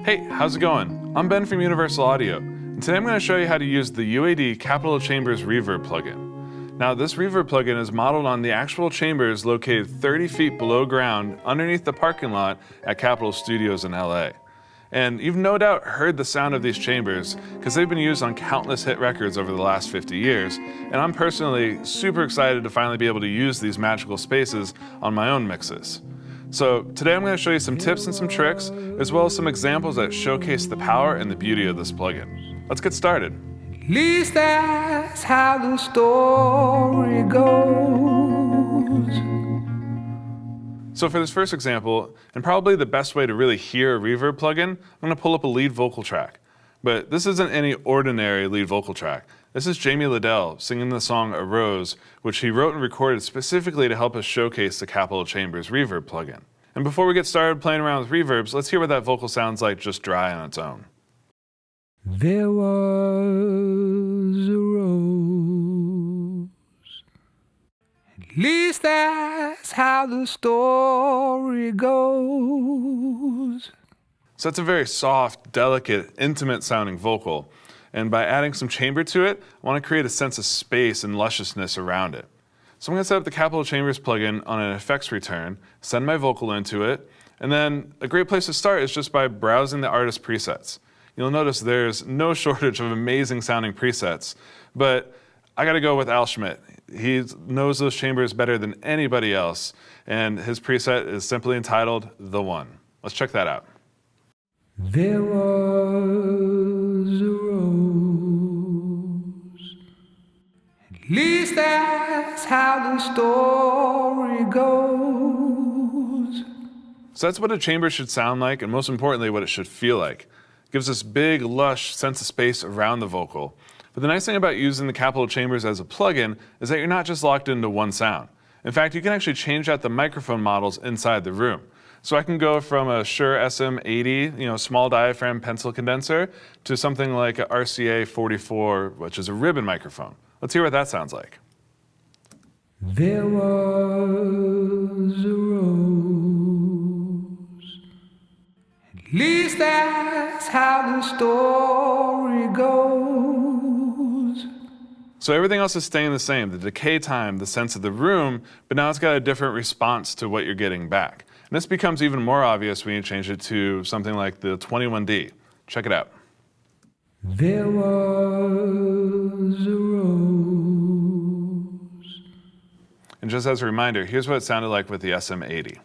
Hey, how's it going? I'm Ben from Universal Audio, and today I'm going to show you how to use the UAD Capitol Chambers reverb plugin. Now, this reverb plugin is modeled on the actual chambers located 30 feet below ground underneath the parking lot at Capitol Studios in LA. And you've no doubt heard the sound of these chambers because they've been used on countless hit records over the last 50 years, and I'm personally super excited to finally be able to use these magical spaces on my own mixes. So today I'm going to show you some tips and some tricks, as well as some examples that showcase the power and the beauty of this plugin. Let's get started. At least that's how the story goes. So for this first example, and probably the best way to really hear a reverb plugin, I'm going to pull up a lead vocal track. But this isn't any ordinary lead vocal track. This is Ben Lindell singing the song A Rose, which he wrote and recorded specifically to help us showcase the Capitol Chambers reverb plugin. And before we get started playing around with reverbs, let's hear what that vocal sounds like just dry on its own. There was a rose. At least that's how the story goes. So that's a very soft, delicate, intimate sounding vocal. And by adding some chamber to it, I want to create a sense of space and lusciousness around it. So I'm going to set up the Capitol Chambers plugin on an effects return, send my vocal into it, and then a great place to start is just by browsing the artist presets. You'll notice there's no shortage of amazing sounding presets, but I got to go with Al Schmidt. He knows those chambers better than anybody else, and his preset is simply entitled The One. Let's check that out. There was a rose. At least that's how the story goes. So that's what a chamber should sound like, and most importantly, what it should feel like. It gives this big, lush sense of space around the vocal. But the nice thing about using the Capitol Chambers as a plugin is that you're not just locked into one sound. In fact, you can actually change out the microphone models inside the room. So I can go from a Shure SM80, small diaphragm pencil condenser, to something like a RCA 44, which is a ribbon microphone. Let's hear what that sounds like. There was a rose. At least that's how the story goes. So everything else is staying the same, the decay time, the sense of the room, but now it's got a different response to what you're getting back. And this becomes even more obvious when you change it to something like the 21D. Check it out. There was a rose. And just as a reminder, here's what it sounded like with the SM80.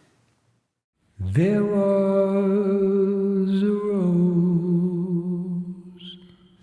There was a rose.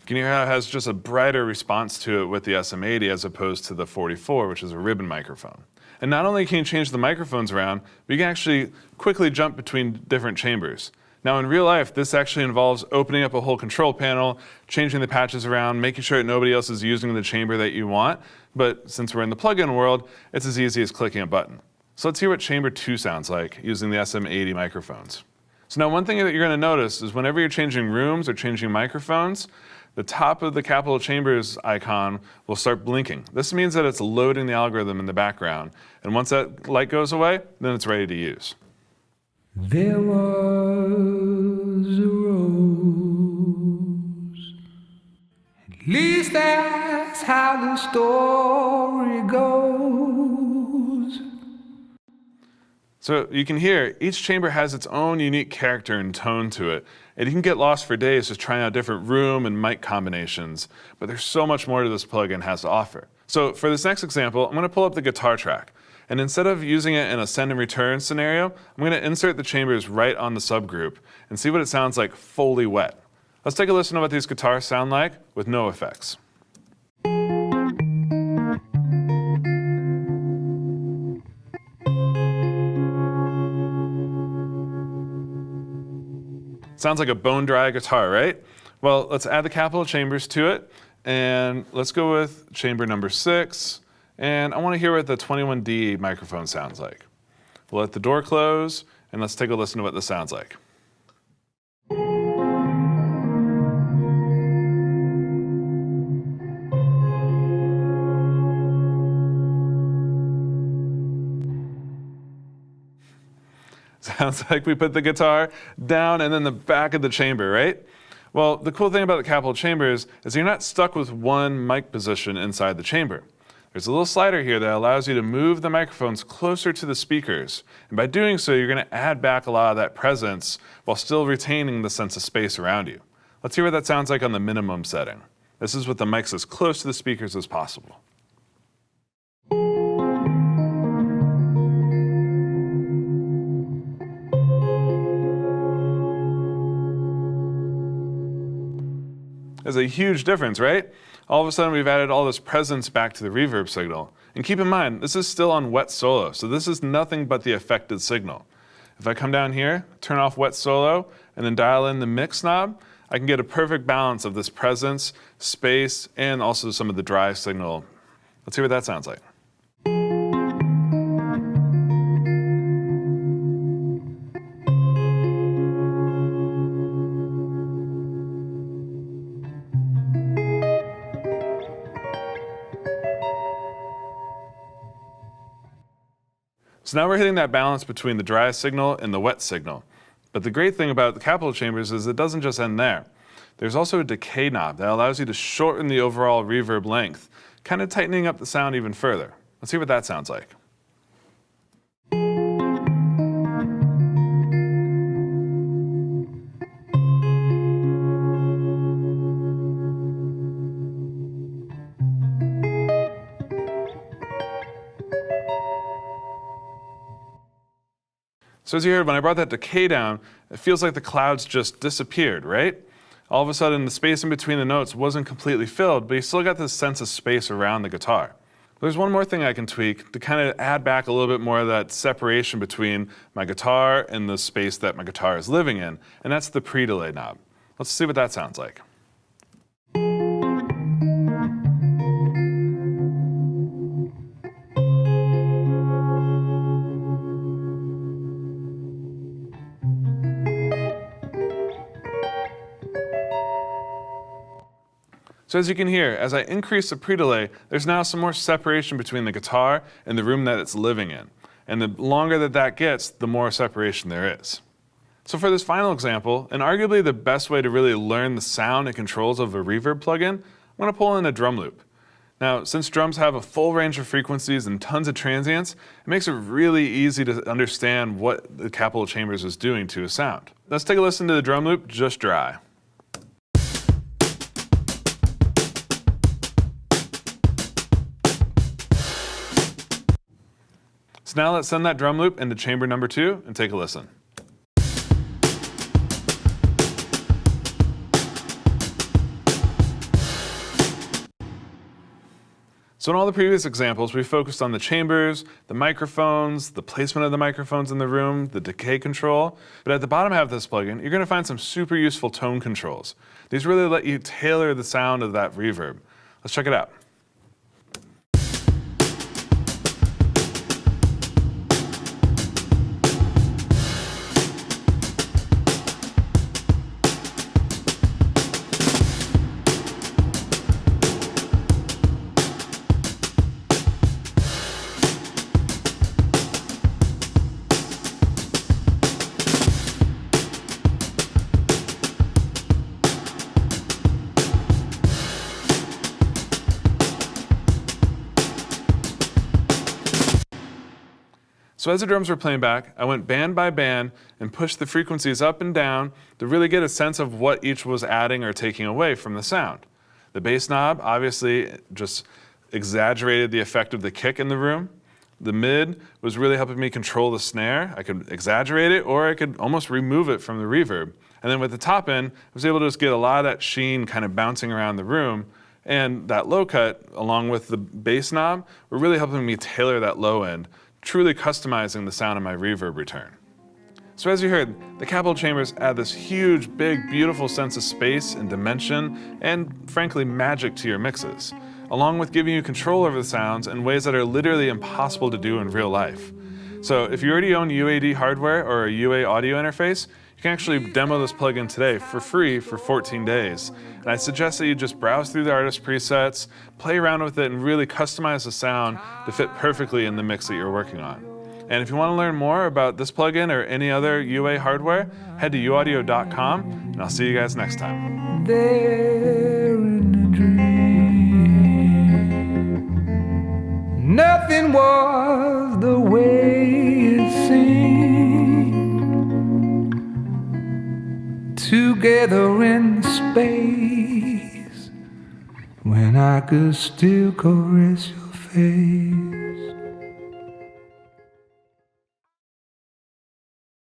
Can you hear how it has just a brighter response to it with the SM80 as opposed to the 44, which is a ribbon microphone? And not only can you change the microphones around, but you can actually quickly jump between different chambers. Now in real life, this actually involves opening up a whole control panel, changing the patches around, making sure that nobody else is using the chamber that you want. But since we're in the plugin world, it's as easy as clicking a button. So let's hear what chamber 2 sounds like using the SM80 microphones. So now one thing that you're going to notice is whenever you're changing rooms or changing microphones, the top of the Capitol Chambers icon will start blinking. This means that it's loading the algorithm in the background. And once that light goes away, then it's ready to use. There was a rose. At least that's how the story goes. So you can hear each chamber has its own unique character and tone to it. And you can get lost for days just trying out different room and mic combinations. But there's so much more to this plugin has to offer. So for this next example, I'm going to pull up the guitar track. And instead of using it in a send and return scenario, I'm going to insert the chambers right on the subgroup and see what it sounds like fully wet. Let's take a listen to what these guitars sound like with no effects. Sounds like a bone-dry guitar, right? Well, let's add the Capitol Chambers to it, and let's go with chamber number 6, and I want to hear what the 21D microphone sounds like. We'll let the door close, and let's take a listen to what this sounds like. Sounds like we put the guitar down and then the back of the chamber, right? Well, the cool thing about the Capitol Chambers is you're not stuck with one mic position inside the chamber. There's a little slider here that allows you to move the microphones closer to the speakers. And by doing so, you're going to add back a lot of that presence while still retaining the sense of space around you. Let's hear what that sounds like on the minimum setting. This is with the mics as close to the speakers as possible. There's a huge difference, right? All of a sudden we've added all this presence back to the reverb signal. And keep in mind, this is still on wet solo, so this is nothing but the affected signal. If I come down here, turn off wet solo, and then dial in the mix knob, I can get a perfect balance of this presence, space, and also some of the dry signal. Let's hear what that sounds like. So now we're hitting that balance between the dry signal and the wet signal. But the great thing about the Capitol Chambers is it doesn't just end there. There's also a decay knob that allows you to shorten the overall reverb length, kind of tightening up the sound even further. Let's see what that sounds like. So as you heard, when I brought that decay down, it feels like the clouds just disappeared, right? All of a sudden, the space in between the notes wasn't completely filled, but you still got this sense of space around the guitar. There's one more thing I can tweak to kind of add back a little bit more of that separation between my guitar and the space that my guitar is living in, and that's the pre-delay knob. Let's see what that sounds like. So as you can hear, as I increase the pre-delay, there's now some more separation between the guitar and the room that it's living in. And the longer that gets, the more separation there is. So for this final example, and arguably the best way to really learn the sound and controls of a reverb plugin, I'm going to pull in a drum loop. Now, since drums have a full range of frequencies and tons of transients, it makes it really easy to understand what the Capitol Chambers is doing to a sound. Let's take a listen to the drum loop, just dry. So now let's send that drum loop into chamber number 2 and take a listen. So in all the previous examples, we focused on the chambers, the microphones, the placement of the microphones in the room, the decay control. But at the bottom half of this plugin, you're going to find some super useful tone controls. These really let you tailor the sound of that reverb. Let's check it out. So as the drums were playing back, I went band by band and pushed the frequencies up and down to really get a sense of what each was adding or taking away from the sound. The bass knob obviously just exaggerated the effect of the kick in the room. The mid was really helping me control the snare. I could exaggerate it or I could almost remove it from the reverb. And then with the top end, I was able to just get a lot of that sheen kind of bouncing around the room. And that low cut, along with the bass knob, were really helping me tailor that low end, truly customizing the sound of my reverb return. So as you heard, the Capitol Chambers add this huge, big, beautiful sense of space and dimension, and frankly, magic to your mixes, along with giving you control over the sounds in ways that are literally impossible to do in real life. So if you already own UAD hardware or a UA audio interface, you can actually demo this plugin today for free for 14 days. And I suggest that you just browse through the artist presets, play around with it, and really customize the sound to fit perfectly in the mix that you're working on. And if you want to learn more about this plugin or any other UA hardware, head to uaudio.com, and I'll see you guys next time. There in a dream, nothing was the way it seemed. Together in space, when I could still caress your face.